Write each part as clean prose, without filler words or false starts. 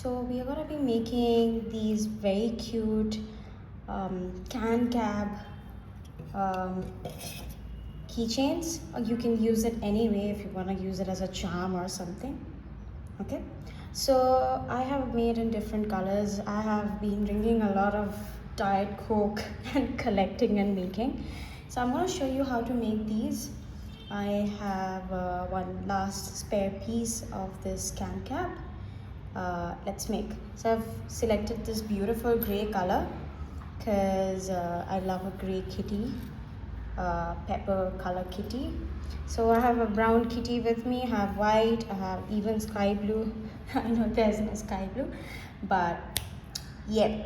So we are going to be making these very cute can cab keychains. You can use it anyway if you want to use it as a charm or something. Okay, so I have made in different colors. I have been drinking a lot of Diet Coke and collecting and making. So I'm going to show you how to make these. I have one last spare piece of this can cap. Let's make. So I've selected this beautiful gray color because I love a gray kitty, pepper color kitty. So I have a brown kitty with me, I have white, I have even sky blue. I know there's no sky blue, but yeah.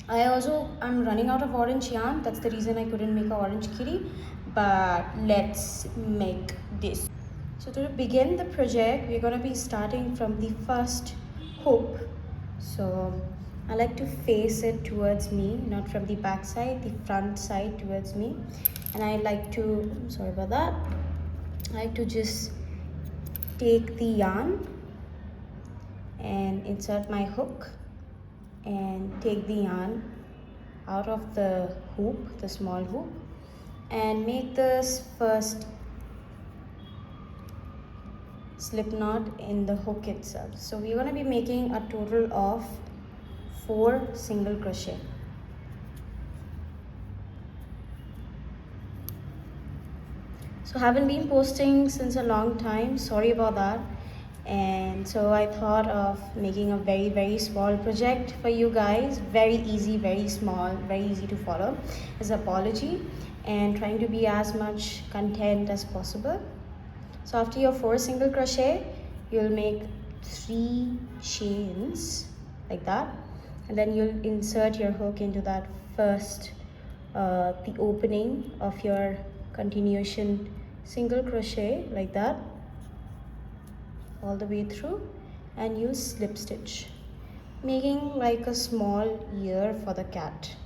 I'm running out of orange yarn. That's the reason I couldn't make an orange kitty, but let's make this. So to begin the project, we're going to be starting from the first hook. So I like to face it towards me, not from the back side, the front side towards me. And I like to, sorry about that, I like to just take the yarn and insert my hook and take the yarn out of the hoop, the small hoop, and make this first slip knot in the hook itself. So we're going to be making a total of 4 single crochet. So haven't been posting since a long time, sorry about that. And so I thought of making a very small project for you guys, very easy, very small, very easy to follow, as an apology, and trying to be as much content as possible. So after your 4 single crochet, you'll make 3 chains like that, and then you'll insert your hook into that first the opening of your continuation single crochet like that all the way through, and you slip stitch, making like a small ear for the cat,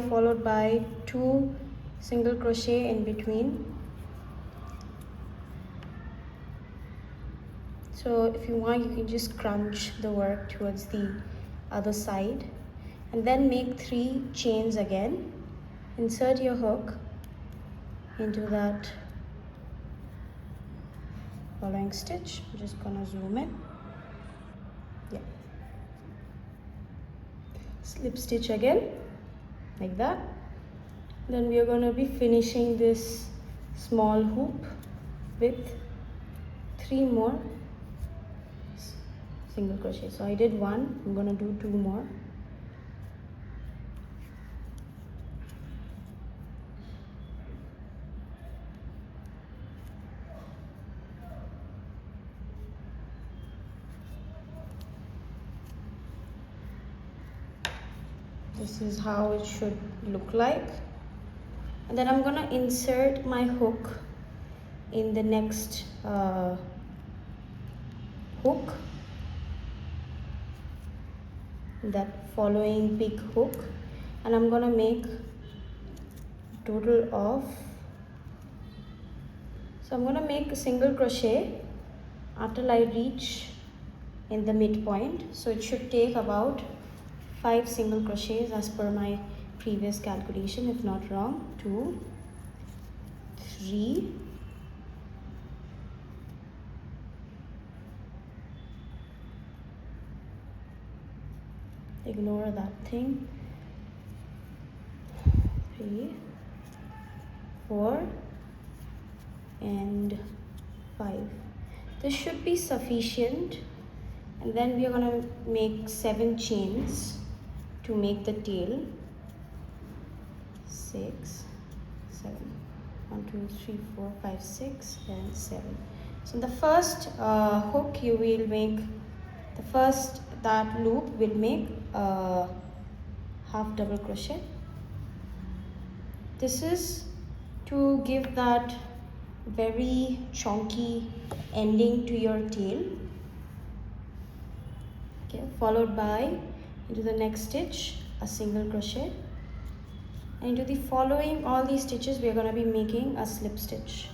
followed by 2 single crochet in between. So if you want, you can just crunch the work towards the other side, and then make 3 chains again. Insert your hook into that following stitch. I'm just gonna zoom in. Yeah, slip stitch again like that. Then we are going to be finishing this small hoop with 3 more single crochet. So I did 1, I'm going to do 2 more. This is how it should look like. And then I'm going to insert my hook in the next hook, that following big hook, and I'm going to make a total of, so I'm going to make a single crochet until I reach in the midpoint. So it should take about 5 single crochets as per my previous calculation, if not wrong. 2, 3, 3, 4 and 5. This should be sufficient. And then we are going to make 7 chains to make the tail. 6, 7, 1, 2, 3, 4, 5, 6 and 7. So in the first hook, you will make that loop will make a half double crochet. This is to give that very chunky ending to your tail. Okay, followed by into the next stitch a single crochet, and into the following all these stitches we are going to be making a slip stitch.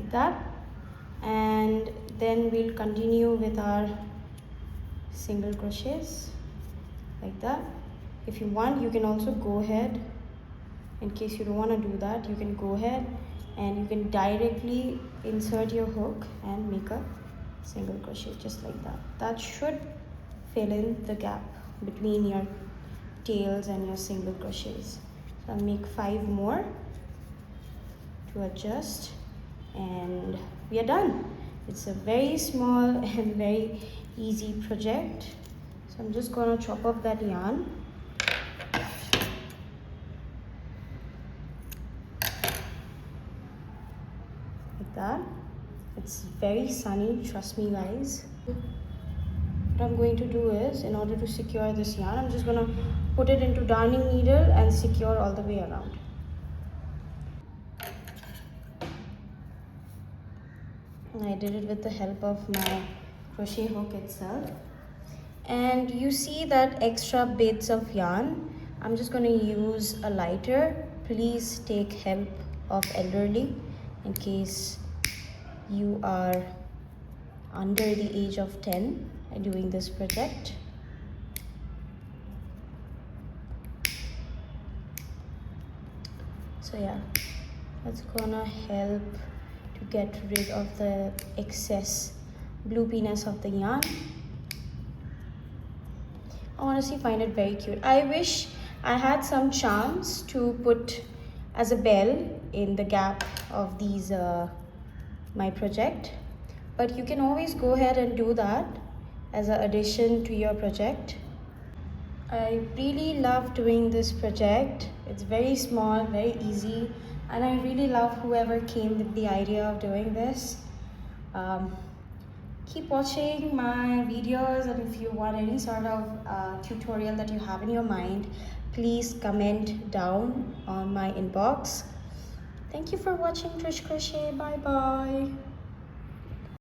like that. And then we'll continue with our single crochets like that. If you want, you can also go ahead, in case you don't want to do that, you can go ahead and you can directly insert your hook and make a single crochet just like that. That should fill in the gap between your tails and your single crochets. So I'll make 5 more to adjust, and we are done. It's a very small and very easy project. So I'm just going to chop up that yarn. Like that. It's very sunny, trust me guys. What I'm going to do is, in order to secure this yarn, I'm just going to put it into darning needle and secure all the way around. And I did it with the help of my crochet hook itself. And you see that extra bits of yarn, I'm just going to use a lighter. Please take help of elderly in case you are under the age of 10 doing this project. So yeah, that's gonna help to get rid of the excess bloopiness of the yarn. I honestly find it very cute. I wish I had some charms to put as a bell in the gap of these my project, but you can always go ahead and do that as an addition to your project. I really love doing this project. It's very small, very easy, and I really love whoever came with the idea of doing this. Keep watching my videos, and if you want any sort of tutorial that you have in your mind, please comment down on my inbox. Thank you for watching Trish Crochet. Bye bye.